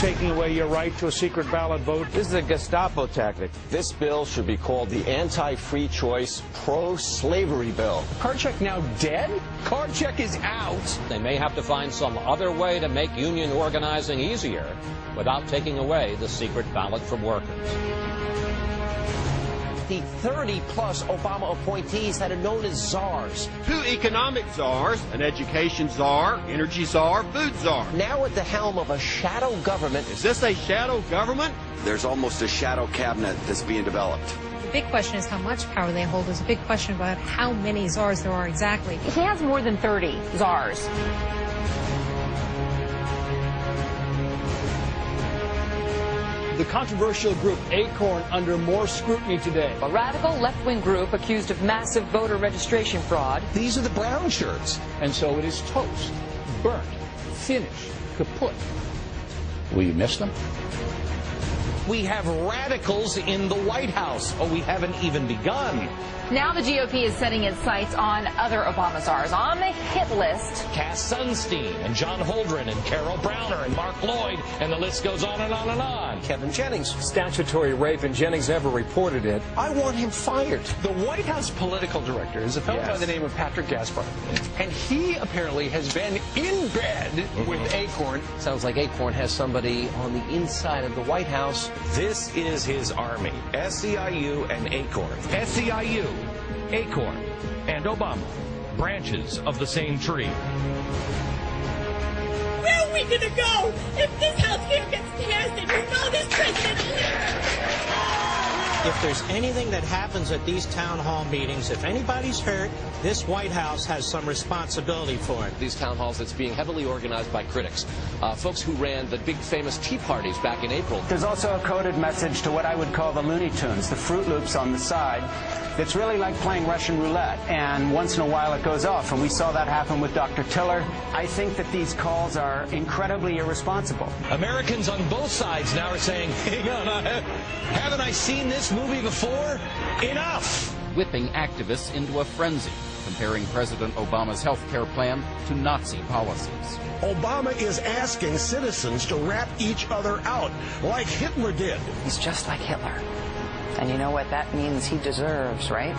taking away your right to a secret ballot vote. This is a Gestapo tactic. This bill should be called the Anti-Free Choice Pro-Slavery Bill. Card check now dead? Card check is out. They may have to find some other way to make union organizing easier without taking away the secret ballot from workers. The 30-plus Obama appointees that are known as czars. 2 economic czars, an education czar, energy czar, food czar. Now at the helm of a shadow government. Is this a shadow government? There's almost a shadow cabinet that's being developed. The big question is how much power they hold. There's a big question about how many czars there are exactly. He has more than 30 czars. The controversial group Acorn under more scrutiny today. A radical left-wing group accused of massive voter registration fraud. These are the brown shirts. And so it is toast, burnt, finished, kaput. Will you miss them? We have radicals in the White House. Oh, we haven't even begun. Now the GOP is setting its sights on other Obama czars on the hit list. Cass Sunstein and John Holdren and Carol Browner and Mark Lloyd, and the list goes on and on and on. Kevin Jennings. Statutory rape, and Jennings never reported it. I want him fired. The White House political director is a fellow by the name of Patrick Gaspar. And he apparently has been in bed with Acorn. Sounds like Acorn has somebody on the inside of the White House. This is his army, SEIU and Acorn. SEIU, Acorn, and Obama, branches of the same tree. Where are we going to go if this health care gets passed and you know this president is... If there's anything that happens at these town hall meetings, if anybody's hurt, this White House has some responsibility for it. These town halls that's being heavily organized by critics, folks who ran the big famous tea parties back in April. There's also a coded message to what I would call the Looney Tunes, the Fruit Loops on the side. It's really like playing Russian roulette, and once in a while it goes off, and we saw that happen with Dr. Tiller. I think that these calls are incredibly irresponsible. Americans on both sides now are saying, hang on, haven't I seen this movie before? Enough! Whipping activists into a frenzy, comparing President Obama's health care plan to Nazi policies. Obama is asking citizens to rat each other out, like Hitler did. He's just like Hitler. And you know what that means he deserves, right?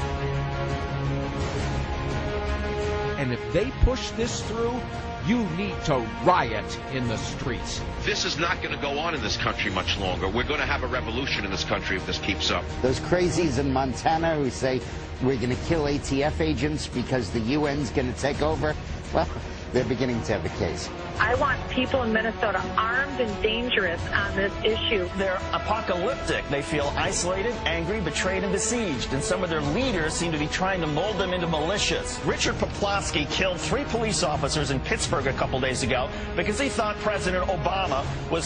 And if they push this through, you need to riot in the streets. This is not going to go on in this country much longer. We're going to have a revolution in this country if this keeps up. Those crazies in Montana who say we're going to kill ATF agents because the UN's going to take over, well, they're beginning to have a case. I want people in Minnesota armed and dangerous on this issue. They're apocalyptic. They feel isolated, angry, betrayed, and besieged. And some of their leaders seem to be trying to mold them into militias. Richard Poplawski killed 3 police officers in Pittsburgh a couple days ago because he thought President Obama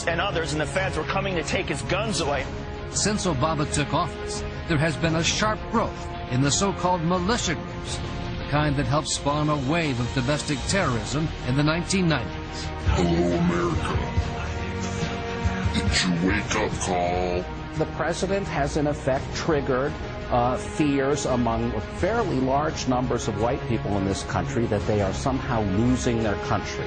and others in the feds were coming to take his guns away. Since Obama took office, there has been a sharp growth in the so-called militia groups, the kind that helped spawn a wave of domestic terrorism in the 1990s. Hello, America. It's your wake-up call. The president has, in effect, triggered fears among fairly large numbers of white people in this country that they are somehow losing their country.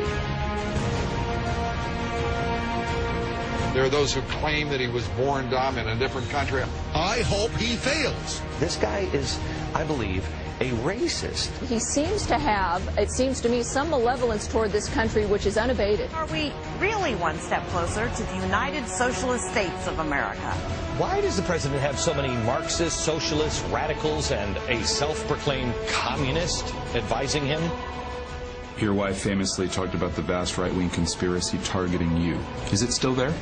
There are those who claim that he was born dumb in a different country. I hope he fails. This guy is, I believe, a racist. He seems to have, it seems to me, some malevolence toward this country which is unabated. Are we really one step closer to the United Socialist States of America? Why does the president have so many Marxists, socialists, radicals, and a self-proclaimed communist advising him? Your wife famously talked about the vast right-wing conspiracy targeting you. Is it still there?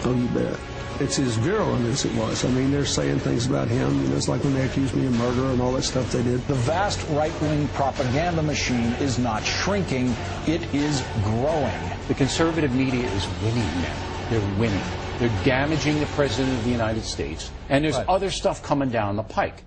Oh, you bet. It's as virulent as it was. I mean, they're saying things about him. You know, it's like when they accused me of murder and all that stuff they did. The vast right-wing propaganda machine is not shrinking. It is growing. The conservative media is winning now. They're winning. They're damaging the President of the United States. And there's other stuff coming down the pike.